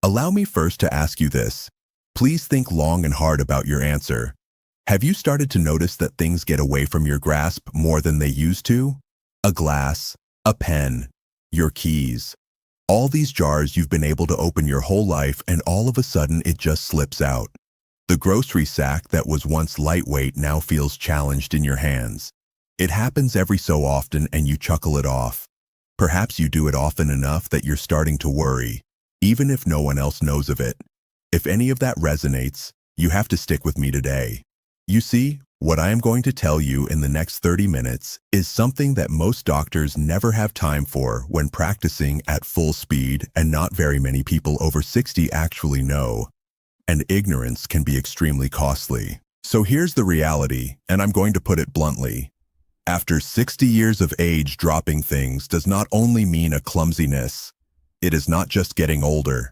Allow me first to ask you this. Please think long and hard about your answer. Have you started to notice that things get away from your grasp more than they used to? A glass, a pen, your keys. All these jars you've been able to open your whole life, and all of a sudden it just slips out. The grocery sack that was once lightweight now feels challenged in your hands. It happens every so often and you chuckle it off. Perhaps you do it often enough that you're starting to worry, even if no one else knows of it. If any of that resonates, you have to stick with me today. You see, what I am going to tell you in the next 30 minutes is something that most doctors never have time for when practicing at full speed, and not very many people over 60 actually know. And ignorance can be extremely costly. So here's the reality, and I'm going to put it bluntly. After 60 years of age, dropping things does not only mean a clumsiness. It is not just getting older.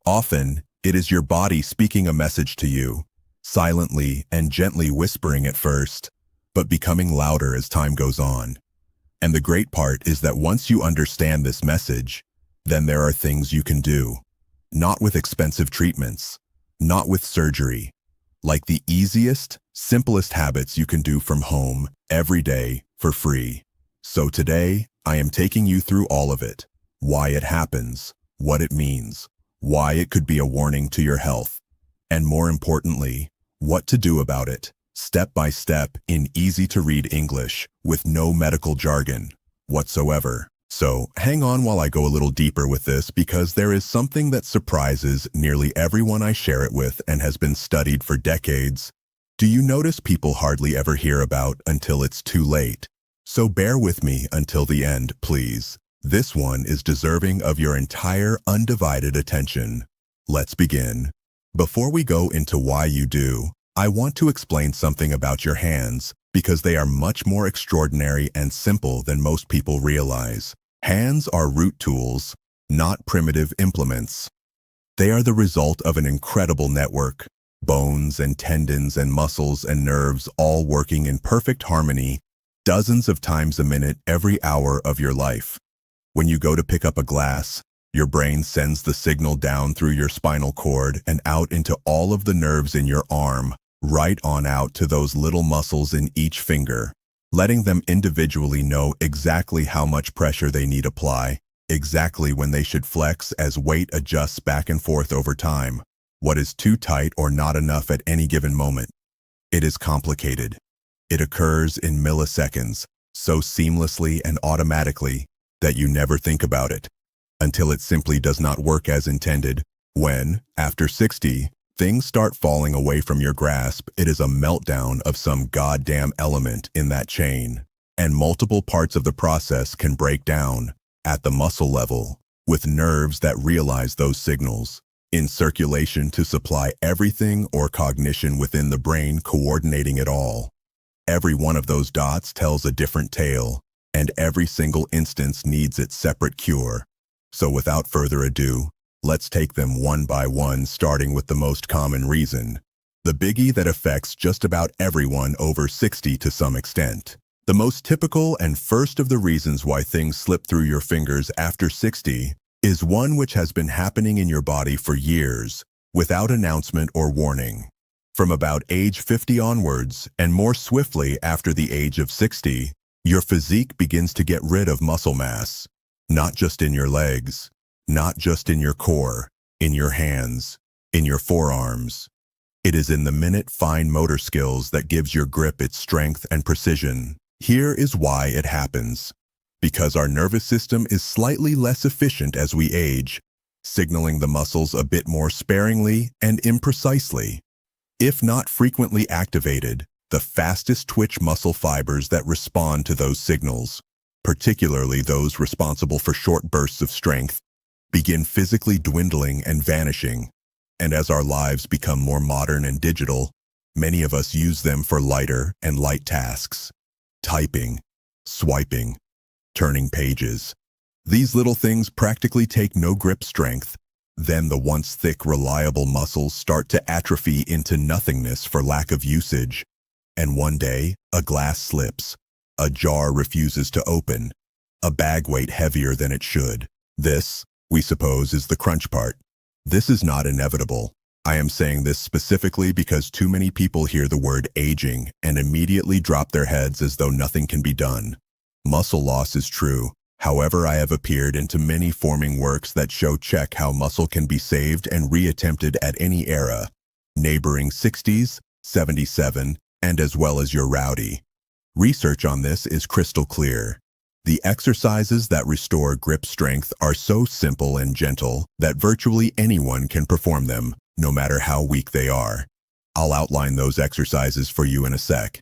Often, it is your body speaking a message to you, silently and gently whispering at first, but becoming louder as time goes on. And the great part is that once you understand this message, then there are things you can do. Not with expensive treatments, not with surgery, like the easiest, simplest habits you can do from home, every day, for free. So today, I am taking you through all of it. Why it happens, what it means, why it could be a warning to your health, and more importantly, what to do about it, step by step in easy-to-read English with no medical jargon whatsoever. So hang on while I go a little deeper with this, because there is something that surprises nearly everyone I share it with and has been studied for decades. Do you notice people hardly ever hear about until it's too late? So bear with me until the end, please. This one is deserving of your entire undivided attention. Let's begin. Before we go into why you do, I want to explain something about your hands, because they are much more extraordinary and simple than most people realize. Hands are root tools, not primitive implements. They are the result of an incredible network, bones and tendons and muscles and nerves all working in perfect harmony, dozens of times a minute every hour of your life. When you go to pick up a glass, your brain sends the signal down through your spinal cord and out into all of the nerves in your arm, right on out to those little muscles in each finger, letting them individually know exactly how much pressure they need apply, exactly when they should flex as weight adjusts back and forth over time, what is too tight or not enough at any given moment. It is complicated. It occurs in milliseconds, so seamlessly and automatically that you never think about it, until it simply does not work as intended. When, after 60, things start falling away from your grasp, it is a meltdown of some goddamn element in that chain, and multiple parts of the process can break down, at the muscle level, with nerves that realize those signals, in circulation to supply everything, or cognition within the brain coordinating it all. Every one of those dots tells a different tale, and every single instance needs its separate cure. So without further ado, let's take them one by one, starting with the most common reason, the biggie that affects just about everyone over 60 to some extent. The most typical and first of the reasons why things slip through your fingers after 60 is one which has been happening in your body for years, without announcement or warning. From about age 50 onwards, and more swiftly after the age of 60, your physique begins to get rid of muscle mass, not just in your legs, not just in your core, in your hands, in your forearms. It is in the minute fine motor skills that gives your grip its strength and precision. Here is why it happens. Because our nervous system is slightly less efficient as we age, signaling the muscles a bit more sparingly and imprecisely. If not frequently activated, the fastest twitch muscle fibers that respond to those signals, particularly those responsible for short bursts of strength, begin physically dwindling and vanishing. And as our lives become more modern and digital, many of us use them for lighter and light tasks. Typing, swiping, turning pages. These little things practically take no grip strength. Then the once thick, reliable muscles start to atrophy into nothingness for lack of usage. And one day, a glass slips, a jar refuses to open, a bag weight heavier than it should. This, we suppose, is the crunch part. This is not inevitable. I am saying this specifically because too many people hear the word aging and immediately drop their heads as though nothing can be done. Muscle loss is true. However, I have appeared into many forming works that show check how muscle can be saved and reattempted at any era, neighboring 60s, 77, and as well as your rowdy. Research on this is crystal clear. The exercises that restore grip strength are so simple and gentle that virtually anyone can perform them, no matter how weak they are. I'll outline those exercises for you in a sec.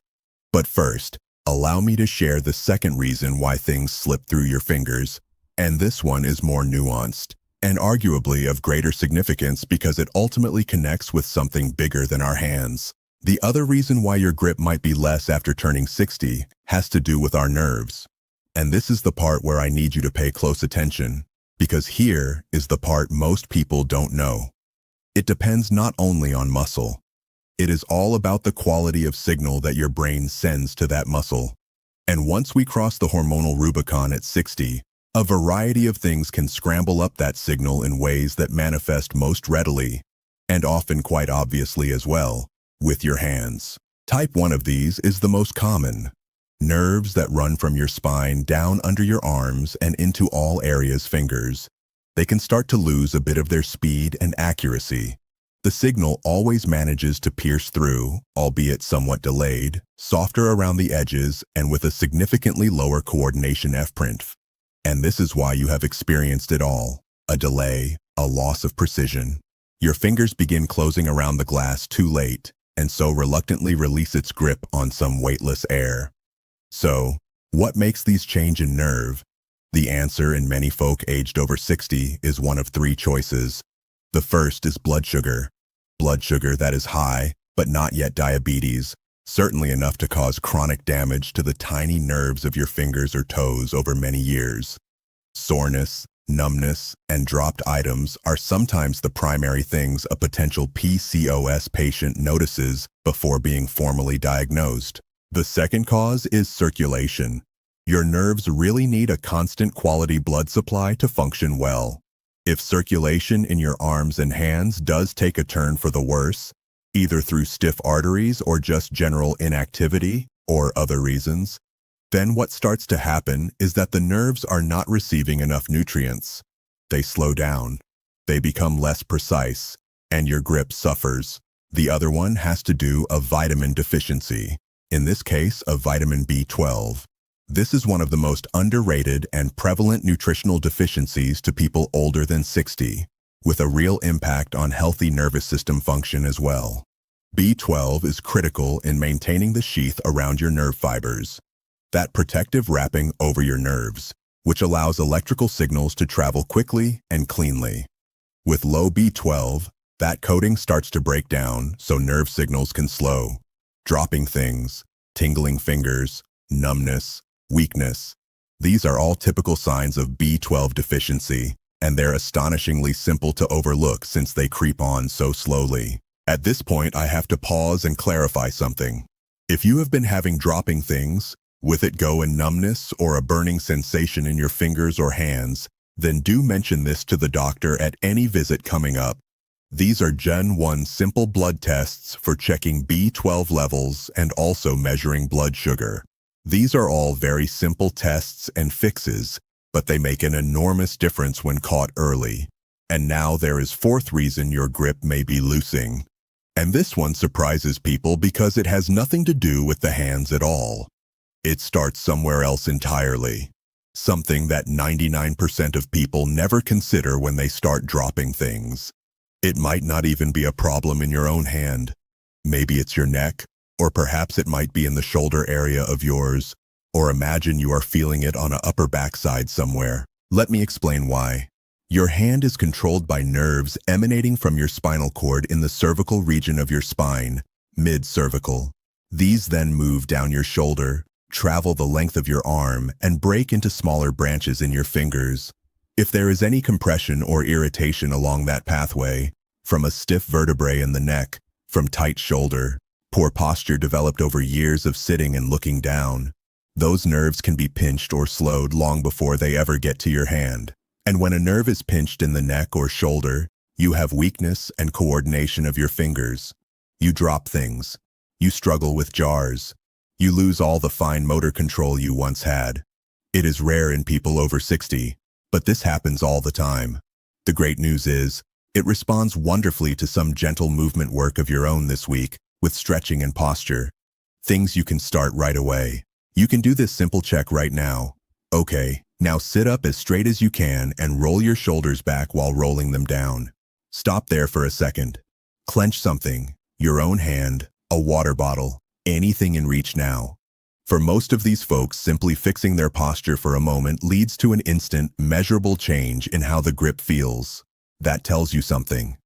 But first, allow me to share the second reason why things slip through your fingers, and this one is more nuanced, and arguably of greater significance because it ultimately connects with something bigger than our hands. The other reason why your grip might be less after turning 60 has to do with our nerves. And this is the part where I need you to pay close attention, because here is the part most people don't know. It depends not only on muscle. It is all about the quality of signal that your brain sends to that muscle. And once we cross the hormonal Rubicon at 60, a variety of things can scramble up that signal in ways that manifest most readily, and often quite obviously as well, with your hands. Type 1 of these is the most common. Nerves that run from your spine down under your arms and into all areas fingers. They can start to lose a bit of their speed and accuracy. The signal always manages to pierce through, albeit somewhat delayed, softer around the edges, and with a significantly lower coordination F-print. And this is why you have experienced it all. A delay, a loss of precision. Your fingers begin closing around the glass too late, and so reluctantly release its grip on some weightless air. So, what makes these change in nerve? The answer in many folk aged over 60 is one of three choices. The first is blood sugar. Blood sugar that is high, but not yet diabetes, certainly enough to cause chronic damage to the tiny nerves of your fingers or toes over many years. Soreness, numbness, and dropped items are sometimes the primary things a potential PCOS patient notices before being formally diagnosed. The second cause is circulation. Your nerves really need a constant quality blood supply to function well. If circulation in your arms and hands does take a turn for the worse, either through stiff arteries or just general inactivity or other reasons, then what starts to happen is that the nerves are not receiving enough nutrients. They slow down, they become less precise, and your grip suffers. The other one has to do a vitamin deficiency. In this case, of vitamin B12. This is one of the most underrated and prevalent nutritional deficiencies to people older than 60, with a real impact on healthy nervous system function as well. B12 is critical in maintaining the sheath around your nerve fibers, that protective wrapping over your nerves, which allows electrical signals to travel quickly and cleanly. With low B12, that coating starts to break down so nerve signals can slow. Dropping things, tingling fingers, numbness, weakness. These are all typical signs of B12 deficiency, and they're astonishingly simple to overlook since they creep on so slowly. At this point, I have to pause and clarify something. If you have been having dropping things, with it go and numbness or a burning sensation in your fingers or hands, then do mention this to the doctor at any visit coming up. These are Gen 1 simple blood tests for checking B12 levels and also measuring blood sugar. These are all very simple tests and fixes, but they make an enormous difference when caught early. And now there is fourth reason your grip may be loosing. And this one surprises people because it has nothing to do with the hands at all. It starts somewhere else entirely. Something that 99% of people never consider when they start dropping things. It might not even be a problem in your own hand. Maybe it's your neck, or perhaps it might be in the shoulder area of yours, or imagine you are feeling it on an upper backside somewhere. Let me explain why. Your hand is controlled by nerves emanating from your spinal cord in the cervical region of your spine, mid-cervical. These then move down your shoulder, travel the length of your arm, and break into smaller branches in your fingers. If there is any compression or irritation along that pathway, from a stiff vertebrae in the neck, from tight shoulder, poor posture developed over years of sitting and looking down, those nerves can be pinched or slowed long before they ever get to your hand. And when a nerve is pinched in the neck or shoulder, You have weakness and coordination of your fingers. You drop things. You struggle with jars. You lose all the fine motor control you once had. It is rare in people over 60, but this happens all the time. The great news is, it responds wonderfully to some gentle movement work of your own this week, with stretching and posture. Things you can start right away. You can do this simple check right now. Okay, now sit up as straight as you can and roll your shoulders back while rolling them down. Stop there for a second. Clench something, your own hand, a water bottle, anything in reach now. For most of these folks, simply fixing their posture for a moment leads to an instant, measurable change in how the grip feels. That tells you something,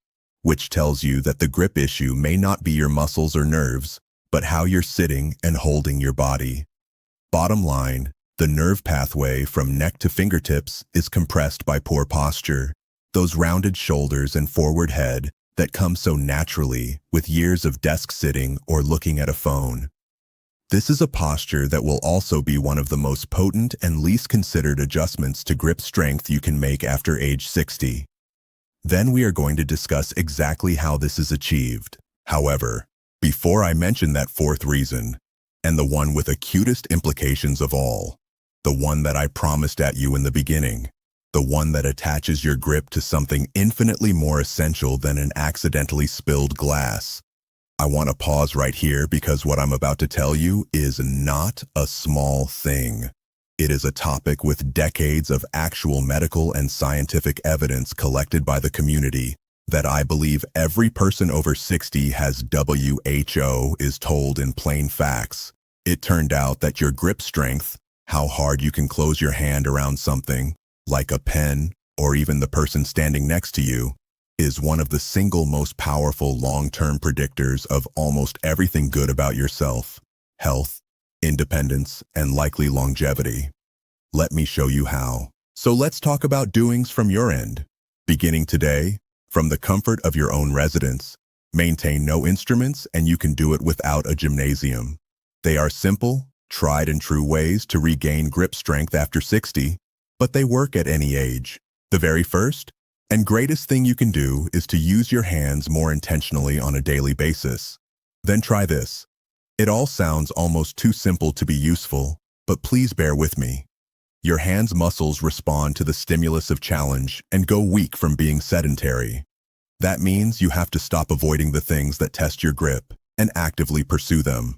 which tells you that the grip issue may not be your muscles or nerves, but how you're sitting and holding your body. Bottom line, the nerve pathway from neck to fingertips is compressed by poor posture. Those rounded shoulders and forward head that come so naturally with years of desk sitting or looking at a phone. This is a posture that will also be one of the most potent and least considered adjustments to grip strength you can make after age 60. Then we are going to discuss exactly how this is achieved. However, before I mention that fourth reason, and the one with acutest implications of all, the one that I promised at you in the beginning, the one that attaches your grip to something infinitely more essential than an accidentally spilled glass, I want to pause right here because what I'm about to tell you is not a small thing. It is a topic with decades of actual medical and scientific evidence collected by the community that I believe every person over 60 has WHO is told in plain facts. It turned out that your grip strength, how hard you can close your hand around something, like a pen or even the person standing next to you, is one of the single most powerful long-term predictors of almost everything good about yourself, health, independence, and likely longevity. Let me show you how. So let's talk about doings from your end. Beginning today, from the comfort of your own residence, maintain no instruments and you can do it without a gymnasium. They are simple, tried and true ways to regain grip strength after 60, but they work at any age. The very first and greatest thing you can do is to use your hands more intentionally on a daily basis. Then try this. It all sounds almost too simple to be useful, but please bear with me. Your hands' muscles respond to the stimulus of challenge and go weak from being sedentary. That means you have to stop avoiding the things that test your grip and actively pursue them.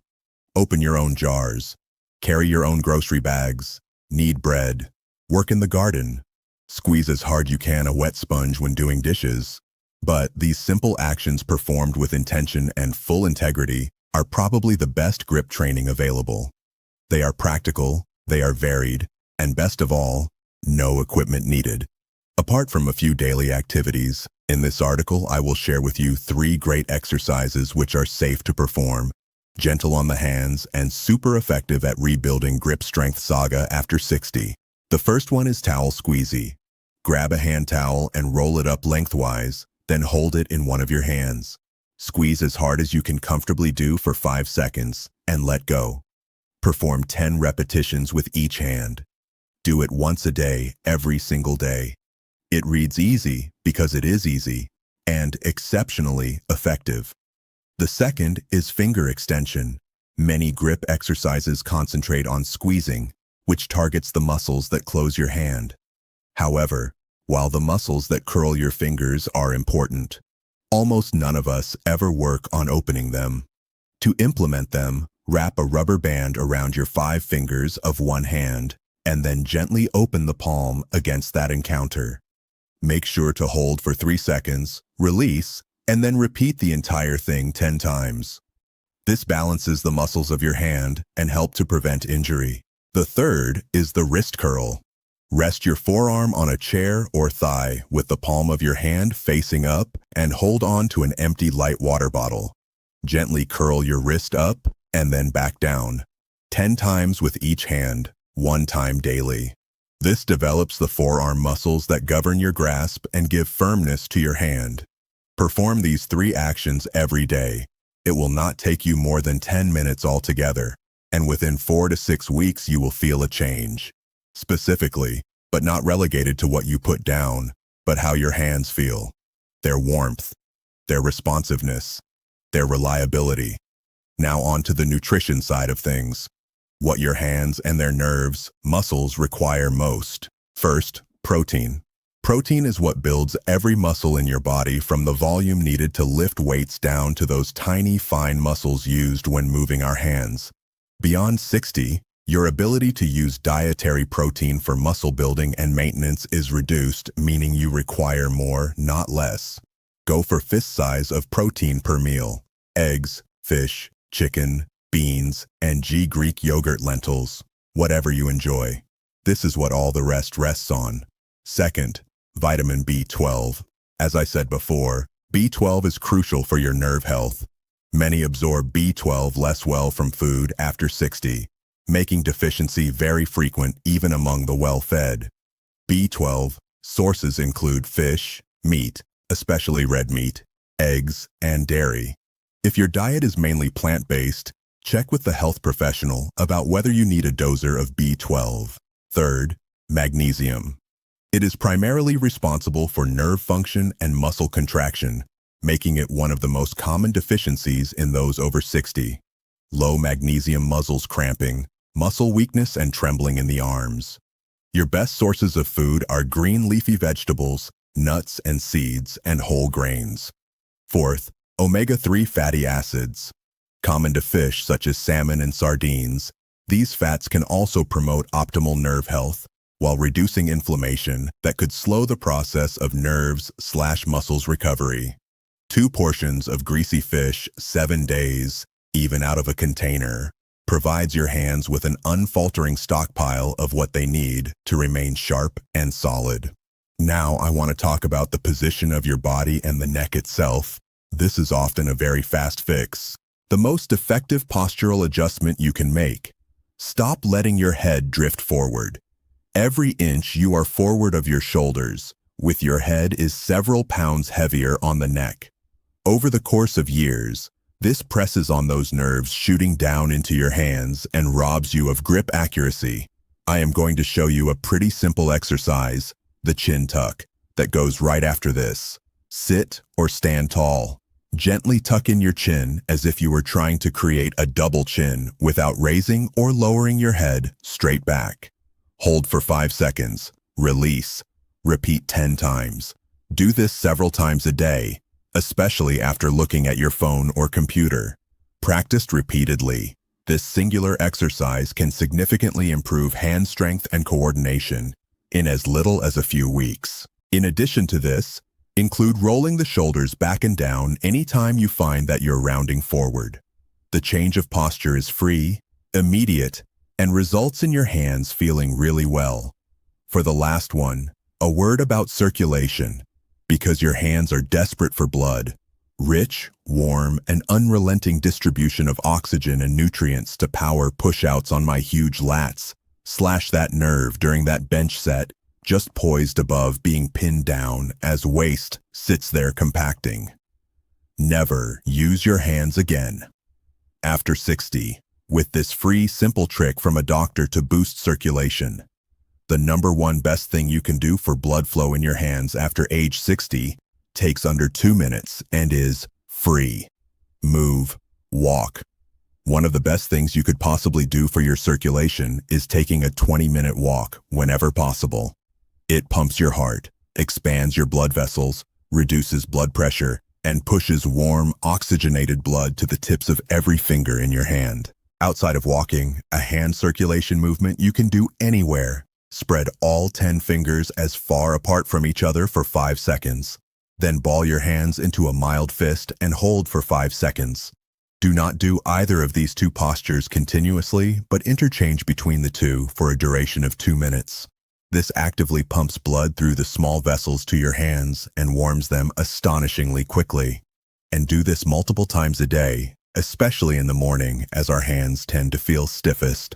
Open your own jars, carry your own grocery bags, knead bread, work in the garden, squeeze as hard you can a wet sponge when doing dishes. But these simple actions performed with intention and full integrity are probably the best grip training available. They are practical, they are varied, and best of all, no equipment needed. Apart from a few daily activities, in this article I will share with you 3 great exercises which are safe to perform, gentle on the hands, and super effective at rebuilding grip strength saga after 60. The first one is towel squeezy. Grab a hand towel and roll it up lengthwise, then hold it in one of your hands. Squeeze as hard as you can comfortably do for 5 seconds, and let go. Perform 10 repetitions with each hand. Do it once a day, every single day. It reads easy because it is easy, and exceptionally effective. The second is finger extension. Many grip exercises concentrate on squeezing, which targets the muscles that close your hand. However, while the muscles that curl your fingers are important, almost none of us ever work on opening them. To implement them, wrap a rubber band around your 5 fingers of one hand, and then gently open the palm against that encounter. Make sure to hold for 3 seconds, release, and then repeat the entire thing 10 times. This balances the muscles of your hand and helps to prevent injury. The third is the wrist curl. Rest your forearm on a chair or thigh with the palm of your hand facing up and hold on to an empty light water bottle. Gently curl your wrist up and then back down. 10 times with each hand, 1 time daily. This develops the forearm muscles that govern your grasp and give firmness to your hand. Perform these 3 actions every day. It will not take you more than 10 minutes altogether, and within 4 to 6 weeks you will feel a change. Specifically, but not relegated to what you put down, but how your hands feel. their warmth, their responsiveness, their reliability. Now on to the nutrition side of things. What your hands and their nerves, muscles require most. First, protein. Protein is what builds every muscle in your body, from the volume needed to lift weights down to those tiny, fine muscles used when moving our hands. Beyond 60, your ability to use dietary protein for muscle building and maintenance is reduced, meaning you require more, not less. Go for fist size of protein per meal. Eggs, fish, chicken, beans, and Greek yogurt, lentils, whatever you enjoy. This is what all the rest rests on. Second, vitamin B12. As I said before, B12 is crucial for your nerve health. Many absorb B12 less well from food after 60, making deficiency very frequent even among the well-fed. B12 sources include fish, meat, especially red meat, eggs, and dairy. If your diet is mainly plant-based, check with the health professional about whether you need a doser of B12. Third, magnesium. It is primarily responsible for nerve function and muscle contraction, making it one of the most common deficiencies in those over 60. Low magnesium muzzles cramping, muscle weakness, and trembling in the arms. Your best sources of food are green leafy vegetables, nuts and seeds, and whole grains. Fourth, omega-3 fatty acids. Common to fish such as salmon and sardines, these fats can also promote optimal nerve health while reducing inflammation that could slow the process of nerves/muscles recovery. 2 portions of greasy fish 7 days, even out of a container, provides your hands with an unfaltering stockpile of what they need to remain sharp and solid. Now I want to talk about the position of your body and the neck itself. This is often a very fast fix. The most effective postural adjustment you can make. Stop letting your head drift forward. Every inch you are forward of your shoulders, with your head, is several pounds heavier on the neck. Over the course of years, this presses on those nerves shooting down into your hands and robs you of grip accuracy. I am going to show you a pretty simple exercise, the chin tuck, that goes right after this. Sit or stand tall. Gently tuck in your chin as if you were trying to create a double chin without raising or lowering your head straight back. Hold for 5 seconds. Release. Repeat 10 times. Do this several times a day, especially after looking at your phone or computer. Practiced repeatedly, this singular exercise can significantly improve hand strength and coordination in as little as a few weeks. In addition to this, include rolling the shoulders back and down anytime you find that you're rounding forward. The change of posture is free, immediate, and results in your hands feeling really well. For the last one, a word about circulation. Because your hands are desperate for blood, rich, warm, and unrelenting distribution of oxygen and nutrients to power push-outs on my huge lats, slash that nerve during that bench set, just poised above being pinned down as waist sits there compacting. Never use your hands again. After 60, with this free, simple trick from a doctor to boost circulation. The #1 best thing you can do for blood flow in your hands after age 60 takes under 2 minutes and is free. Move, walk. One of the best things you could possibly do for your circulation is taking a 20-minute walk whenever possible. It pumps your heart, expands your blood vessels, reduces blood pressure, and pushes warm, oxygenated blood to the tips of every finger in your hand. Outside of walking, a hand circulation movement you can do anywhere. Spread all 10 fingers as far apart from each other for 5 seconds. Then ball your hands into a mild fist and hold for 5 seconds. Do not do either of these 2 postures continuously, but interchange between the 2 for a duration of 2 minutes. This actively pumps blood through the small vessels to your hands and warms them astonishingly quickly. And do this multiple times a day, especially in the morning, as our hands tend to feel stiffest.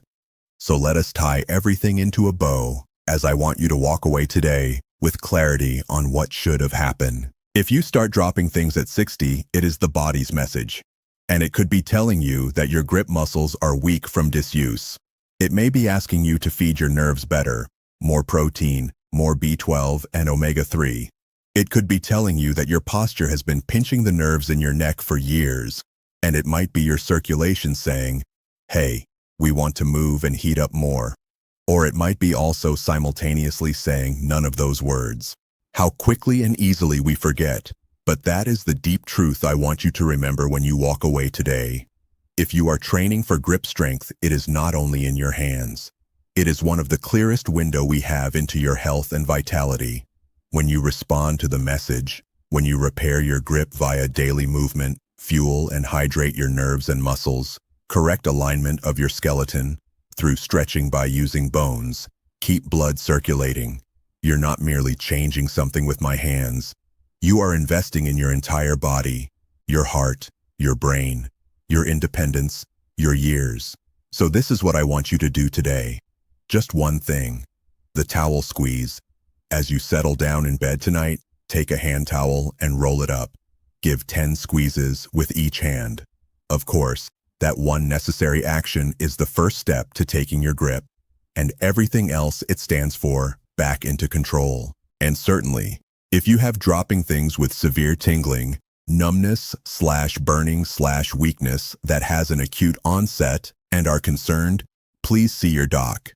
So let us tie everything into a bow, as I want you to walk away today with clarity on what should have happened. If you start dropping things at 60, it is the body's message, and it could be telling you that your grip muscles are weak from disuse. It may be asking you to feed your nerves better, more protein, more B12 and omega-3. It could be telling you that your posture has been pinching the nerves in your neck for years, and it might be your circulation saying, hey, we want to move and heat up more. Or it might be also simultaneously saying none of those words. How quickly and easily we forget, but that is the deep truth I want you to remember when you walk away today. If you are training for grip strength, it is not only in your hands. It is one of the clearest windows we have into your health and vitality. When you respond to the message, when you repair your grip via daily movement, fuel and hydrate your nerves and muscles, correct alignment of your skeleton, through stretching by using bones, keep blood circulating. You're not merely changing something with my hands. You are investing in your entire body, your heart, your brain, your independence, your years. So this is what I want you to do today. Just one thing. The towel squeeze. As you settle down in bed tonight, take a hand towel and roll it up. Give 10 squeezes with each hand. Of course, that one necessary action is the first step to taking your grip, and everything else it stands for, back into control. And certainly, if you have dropping things with severe tingling, numbness/burning/weakness that has an acute onset and are concerned, please see your doc.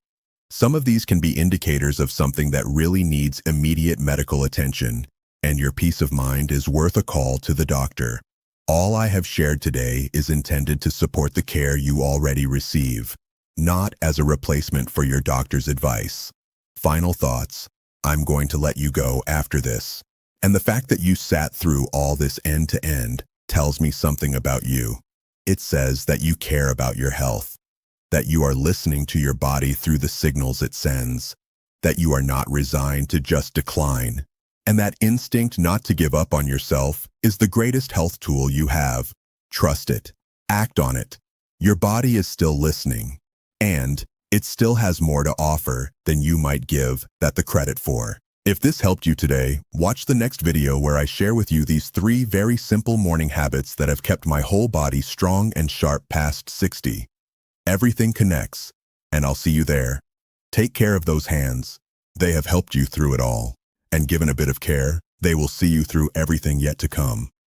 Some of these can be indicators of something that really needs immediate medical attention, and your peace of mind is worth a call to the doctor. All I have shared today is intended to support the care you already receive, not as a replacement for your doctor's advice. Final thoughts. I'm going to let you go after this. And the fact that you sat through all this end to end tells me something about you. It says that you care about your health, that you are listening to your body through the signals it sends, that you are not resigned to just decline, and that instinct not to give up on yourself is the greatest health tool you have. Trust it. Act on it. Your body is still listening, and it still has more to offer than you might give that the credit for. If this helped you today, watch the next video where I share with you these 3 very simple morning habits that have kept my whole body strong and sharp past 60. Everything connects, and I'll see you there. Take care of those hands. They have helped you through it all, and given a bit of care, they will see you through everything yet to come.